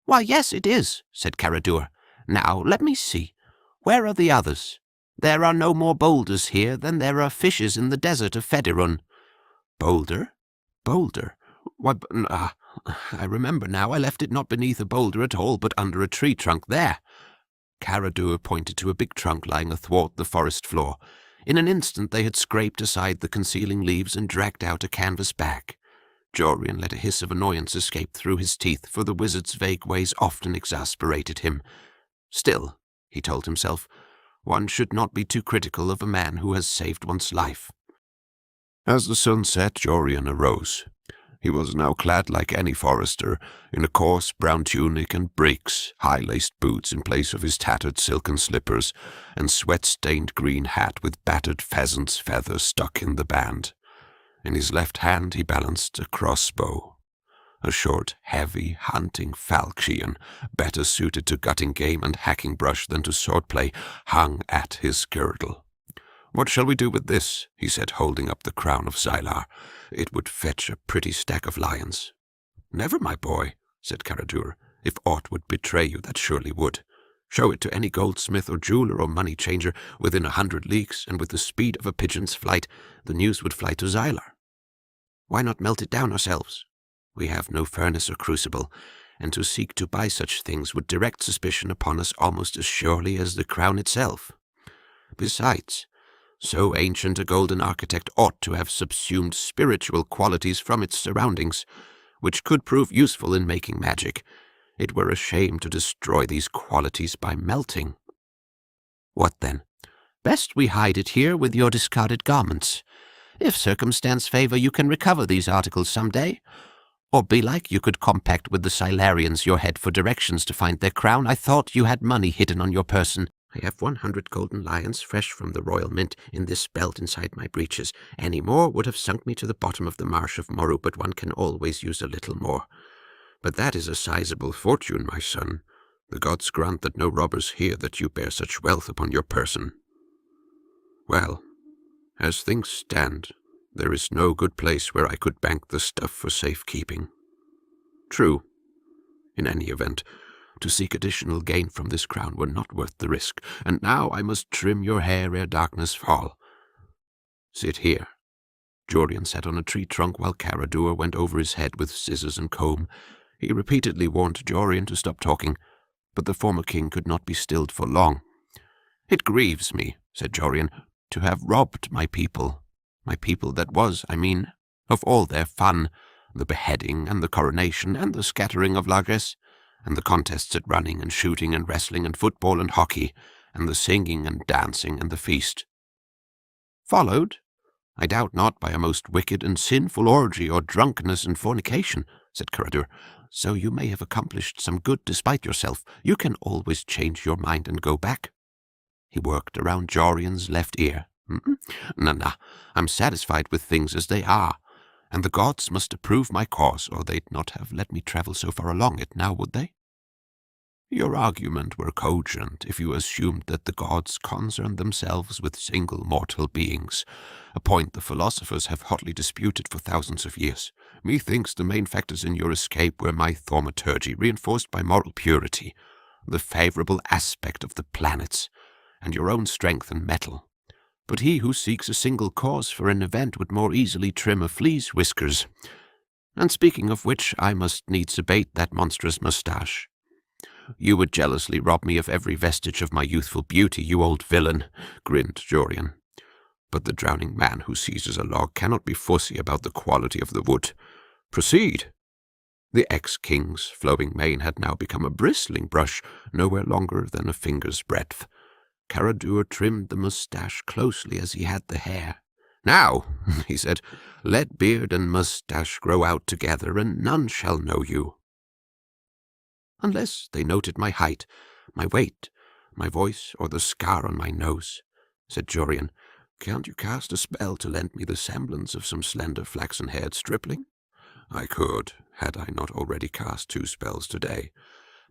Why, yes, it is, said Caradur. Now, let me see. Where are the others? There are no more boulders here than there are fishes in the desert of Federun. Boulder? Why, I remember now, I left it not beneath a boulder at all, but under a tree trunk there. Caradur pointed to a big trunk lying athwart the forest floor. In an instant they had scraped aside the concealing leaves and dragged out a canvas bag. Jorian let a hiss of annoyance escape through his teeth, for the wizard's vague ways often exasperated him. Still, he told himself, one should not be too critical of a man who has saved one's life. As the sun set, Jorian arose. He was now clad like any forester, in a coarse brown tunic and breeks, high-laced boots in place of his tattered silken slippers, and sweat-stained green hat with battered pheasant's feathers stuck in the band. In his left hand he balanced a crossbow. A short, heavy, hunting falchion, better suited to gutting game and hacking brush than to swordplay, hung at his girdle. What shall we do with this? He said, holding up the crown of Xylar. It would fetch a pretty stack of lions. Never, my boy, said Caradur. If aught would betray you, that surely would. Show it to any goldsmith or jeweler or money changer within 100 leagues, and with the speed of a pigeon's flight, the news would fly to Xylar. Why not melt it down ourselves? We have no furnace or crucible, and to seek to buy such things would direct suspicion upon us almost as surely as the crown itself. Besides, so ancient a golden architect ought to have subsumed spiritual qualities from its surroundings, which could prove useful in making magic. It were a shame to destroy these qualities by melting. What then? Best we hide it here with your discarded garments. If circumstance favor, you can recover these articles some day. Or belike you could compact with the Xylarians your head for directions to find their crown. I thought you had money hidden on your person. I have 100 golden lions fresh from the royal mint in this belt inside my breeches. Any more would have sunk me to the bottom of the marsh of Moru, but one can always use a little more. But that is a sizable fortune, my son. The gods grant that no robbers hear that you bear such wealth upon your person. Well, as things stand, there is no good place where I could bank the stuff for safekeeping. True. In any event, to seek additional gain from this crown were not worth the risk, and now I must trim your hair ere darkness fall. Sit here. Jorian sat on a tree trunk while Caradur went over his head with scissors and comb. He repeatedly warned Jorian to stop talking, but the former king could not be stilled for long. It grieves me, said Jorian, to have robbed my people that was, I mean, of all their fun, the beheading and the coronation and the scattering of largesse, and the contests at running and shooting and wrestling and football and hockey, and the singing and dancing and the feast. Followed, I doubt not, by a most wicked and sinful orgy or drunkenness and fornication, said Caradur. So you may have accomplished some good despite yourself. You can always change your mind and go back. He worked around Jorian's left ear. Nah, I'm satisfied with things as they are, and the gods must approve my cause, or they'd not have let me travel so far along it now, would they? Your argument were cogent if you assumed that the gods concern themselves with single mortal beings, a point the philosophers have hotly disputed for thousands of years. Methinks the main factors in your escape were my thaumaturgy, reinforced by moral purity, the favorable aspect of the planets, and your own strength and mettle. But he who seeks a single cause for an event would more easily trim a flea's whiskers. And speaking of which, I must needs abate that monstrous moustache. You would jealously rob me of every vestige of my youthful beauty, you old villain, grinned Jorian. But the drowning man who seizes a log cannot be fussy about the quality of the wood. Proceed. The ex-king's flowing mane had now become a bristling brush, nowhere longer than a finger's breadth. Caradur trimmed the moustache closely as he had the hair. Now, he said, let beard and moustache grow out together, and none shall know you. Unless they noted my height, my weight, my voice, or the scar on my nose, said Jorian. Can't you cast a spell to lend me the semblance of some slender flaxen-haired stripling? I could, had I not already cast 2 spells today,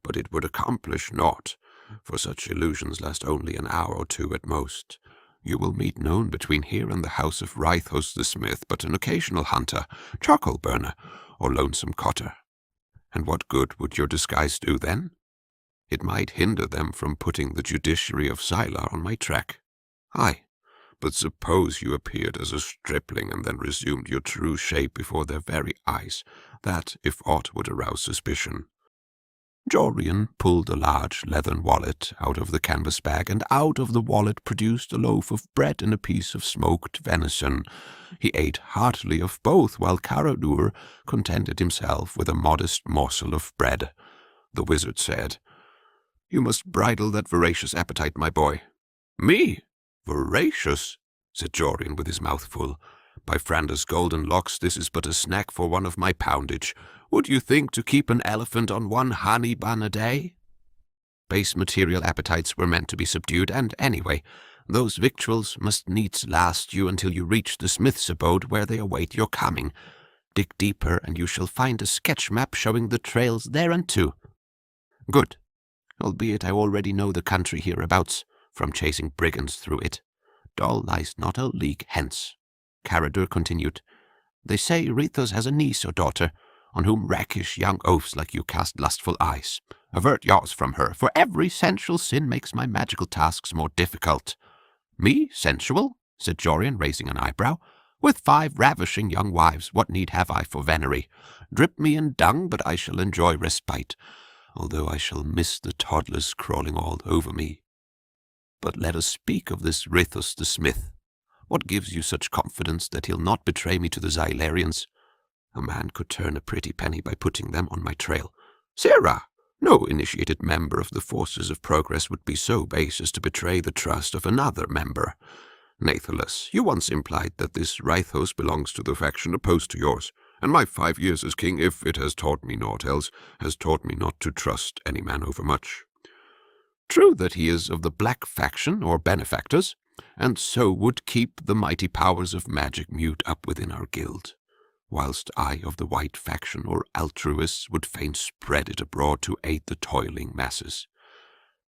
but it would accomplish naught, for such illusions last only an hour or 2 at most. You will meet none between here and the house of Rythos the smith, but an occasional hunter, charcoal burner, or lonesome cotter. And what good would your disguise do then? It might hinder them from putting the judiciary of Xylar on my track. Aye, but suppose you appeared as a stripling and then resumed your true shape before their very eyes. That, if aught, would arouse suspicion. Jorian pulled a large leathern wallet out of the canvas bag, and out of the wallet produced a loaf of bread and a piece of smoked venison. He ate heartily of both, while Caradur contented himself with a modest morsel of bread. The wizard said, You must bridle that voracious appetite, my boy. Me? Voracious? Said Jorian with his mouth full. By Franda's golden locks, this is but a snack for one of my poundage. Would you think to keep an elephant on 1 honey bun a day? Base material appetites were meant to be subdued, and anyway, those victuals must needs last you until you reach the smith's abode where they await your coming. Dig deeper, and you shall find a sketch map showing the trails thereunto. Good, albeit I already know the country hereabouts, from chasing brigands through it. Dol lies not a league hence. Caradur continued, They say Rythos has a niece or daughter, on whom rakish young oafs like you cast lustful eyes. Avert yours from her, for every sensual sin makes my magical tasks more difficult. Me, sensual? Said Jorian, raising an eyebrow. With 5 ravishing young wives, what need have I for venery? Drip me in dung, but I shall enjoy respite, although I shall miss the toddlers crawling all over me. But let us speak of this Rythos the smith. What gives you such confidence that he'll not betray me to the Xylarians? A man could turn a pretty penny by putting them on my trail. Sarah! No initiated member of the forces of progress would be so base as to betray the trust of another member. Natheless, you once implied that this Rythos belongs to the faction opposed to yours, and my 5 years as king, if it has taught me naught else, has taught me not to trust any man overmuch. True that he is of the black faction, or benefactors, and so would keep the mighty powers of magic mute up within our guild, whilst I of the white faction, or altruists, would fain spread it abroad to aid the toiling masses.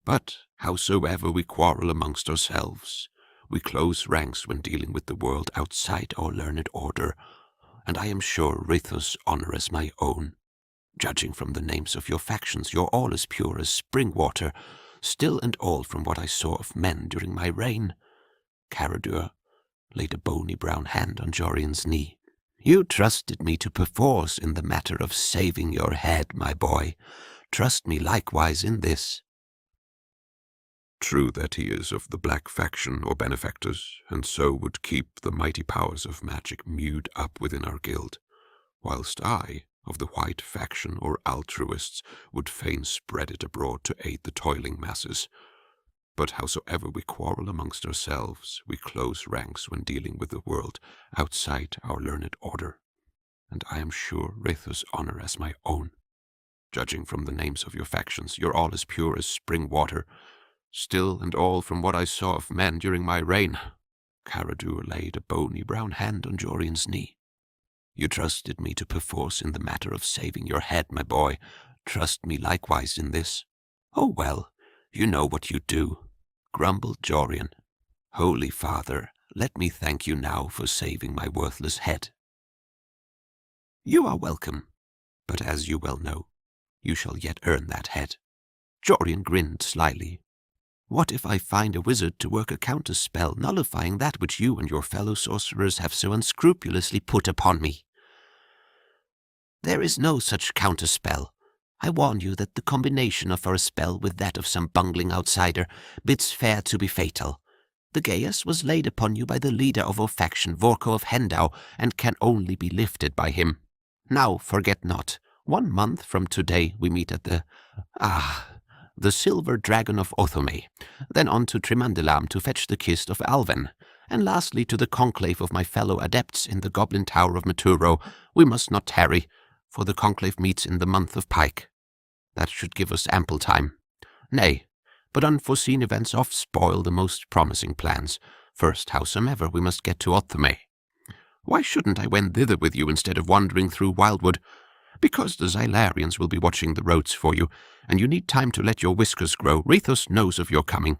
But howsoever we quarrel amongst ourselves, we close ranks when dealing with the world outside our learned order, and I am sure Rythos' honour as my own. Judging from the names of your factions, you're all as pure as spring water, still and all from what I saw of men during my reign. Caradur laid a bony brown hand on Jorian's knee. You trusted me to perforce in the matter of saving your head, my boy. Trust me likewise in this. True that he is of the black faction or benefactors, and so would keep the mighty powers of magic mewed up within our guild, whilst I, of the white faction or altruists, would fain spread it abroad to aid the toiling masses. But howsoever we quarrel amongst ourselves, we close ranks when dealing with the world outside our learned order, and I am sure Raithus honour as my own. Judging from the names of your factions, you're all as pure as spring water. Still and all from what I saw of men during my reign, Caradur laid a bony brown hand on Jorian's knee. You trusted me to perforce in the matter of saving your head, my boy. Trust me likewise in this. Oh well, you know what you do, grumbled Jorian. Holy Father, let me thank you now for saving my worthless head. You are welcome, but as you well know, you shall yet earn that head. Jorian grinned slyly. What if I find a wizard to work a counter-spell nullifying that which you and your fellow sorcerers have so unscrupulously put upon me? There is no such counter-spell. I warn you that the combination of our spell with that of some bungling outsider bids fair to be fatal. The Gaius was laid upon you by the leader of our faction, Vorko of Hendau, and can only be lifted by him. Now forget not, 1 month from today we meet at the Silver Dragon of Othome, then on to Trimandalam to fetch the kist of Alven, and lastly to the conclave of my fellow adepts in the Goblin Tower of Maturo. We must not tarry, for the conclave meets in the month of Pike. That should give us ample time. Nay, but unforeseen events oft spoil the most promising plans. First, howsomever, we must get to Othome. Why shouldn't I wend thither with you instead of wandering through Wildwood? Because the Xylarians will be watching the roads for you, and you need time to let your whiskers grow. Raithus knows of your coming,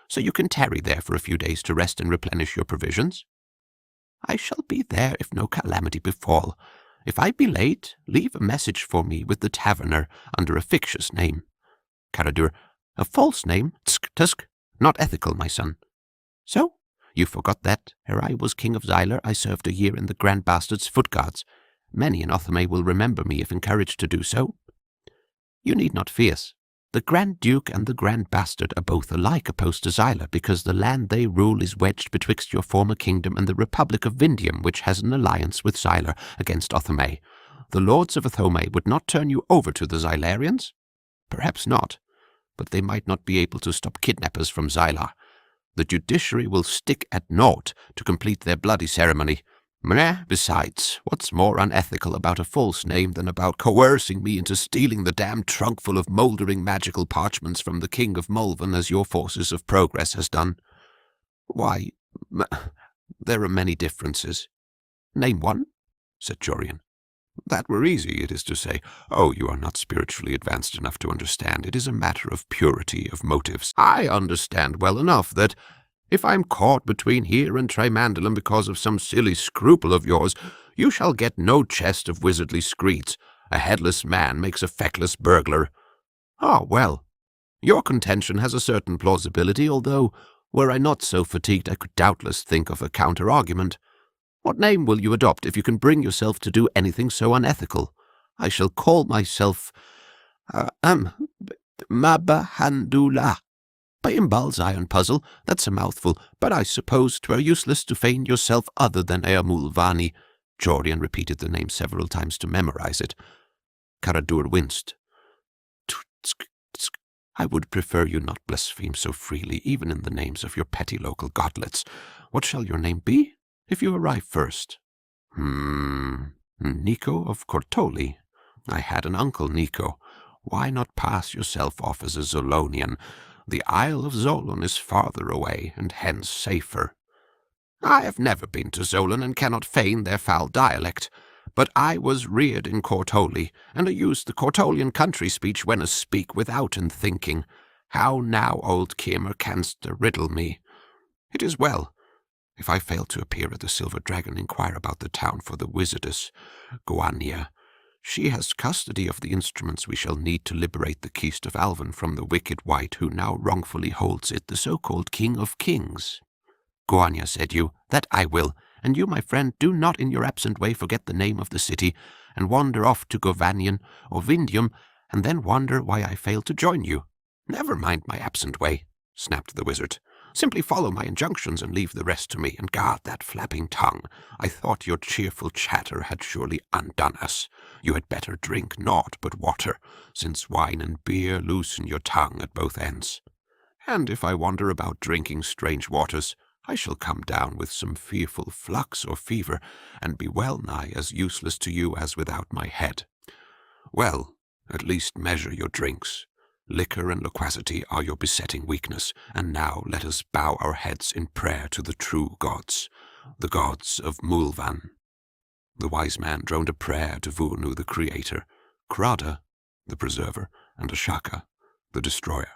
so you can tarry there for a few days to rest and replenish your provisions. I shall be there if no calamity befall. If I be late, leave a message for me with the taverner under a fictitious name. Caradur, a false name, tusk, not ethical, my son. So, you forgot that, ere I was king of Xylar, I served a year in the Grand Bastard's foot guards. Many in Othome will remember me if encouraged to do so. You need not fear. The Grand Duke and the Grand Bastard are both alike opposed to Xylar, because the land they rule is wedged betwixt your former kingdom and the Republic of Vindium, which has an alliance with Xylar against Othome. The lords of Othome would not turn you over to the Xylarians? Perhaps not, but they might not be able to stop kidnappers from Xylar. The judiciary will stick at naught to complete their bloody ceremony. Besides, what's more unethical about a false name than about coercing me into stealing the damned trunk full of mouldering magical parchments from the King of Mulvan, as your forces of progress has done? Why, there are many differences. Name one, said Jorian. That were easy, it is to say. Oh, you are not spiritually advanced enough to understand. It is a matter of purity of motives. I understand well enough that if I am caught between here and Trimandalam because of some silly scruple of yours, you shall get no chest of wizardly screeds. A headless man makes a feckless burglar. Ah, well, your contention has a certain plausibility, although, were I not so fatigued, I could doubtless think of a counter-argument. What name will you adopt if you can bring yourself to do anything so unethical? I shall call myself, Mabahandula. By Imbal's iron puzzle, that's a mouthful, but I suppose 'twere useless to feign yourself other than Eamulvani. Jorian repeated the name several times to memorize it. Caradur winced. I would prefer you not blaspheme so freely, even in the names of your petty local godlets. What shall your name be, if you arrive first? Nico of Cortoli. I had an uncle Nico. Why not pass yourself off as a Zolonian? The Isle of Zolon is farther away, and hence safer. I have never been to Zolon, and cannot feign their foul dialect. But I was reared in Cortoli, and I use the Cortolian country speech when I speak without and thinking. How now, old Kimmer, canst riddle me? It is well. If I fail to appear at the Silver Dragon, inquire about the town for the wizardess, Goania. She has custody of the instruments we shall need to liberate the Kist of Alven from the wicked wight who now wrongfully holds it, the so-called King of Kings. Goania, said you, that I will, and you, my friend, do not in your absent way forget the name of the city, and wander off to Govanion or Vindium, and then wonder why I failed to join you. Never mind my absent way, snapped the wizard. Simply follow my injunctions and leave the rest to me, and guard that flapping tongue. I thought your cheerful chatter had surely undone us. You had better drink naught but water, since wine and beer loosen your tongue at both ends. And if I wander about drinking strange waters, I shall come down with some fearful flux or fever, and be well nigh as useless to you as without my head. Well, at least measure your drinks. Liquor and loquacity are your besetting weakness, and now let us bow our heads in prayer to the true gods, the gods of Mulvan. The wise man droned a prayer to Vunu the Creator, Krada, the Preserver, and Ashaka, the Destroyer.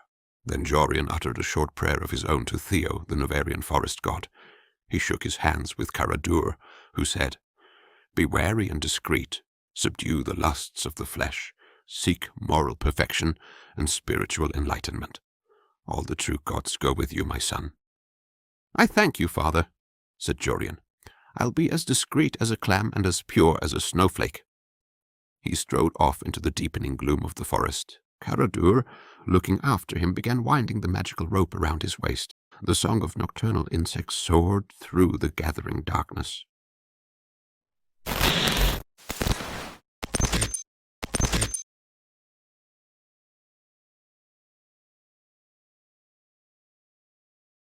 Then Jorian uttered a short prayer of his own to Theo, the Novarian forest god. He shook his hands with Karadur, who said, "Be wary and discreet, subdue the lusts of the flesh, seek moral perfection and spiritual enlightenment. All the true gods go with you, my son." "I thank you, father," said Jorian. "I'll be as discreet as a clam and as pure as a snowflake." He strode off into the deepening gloom of the forest. Karadur, looking after him, began winding the magical rope around his waist. The song of nocturnal insects soared through the gathering darkness.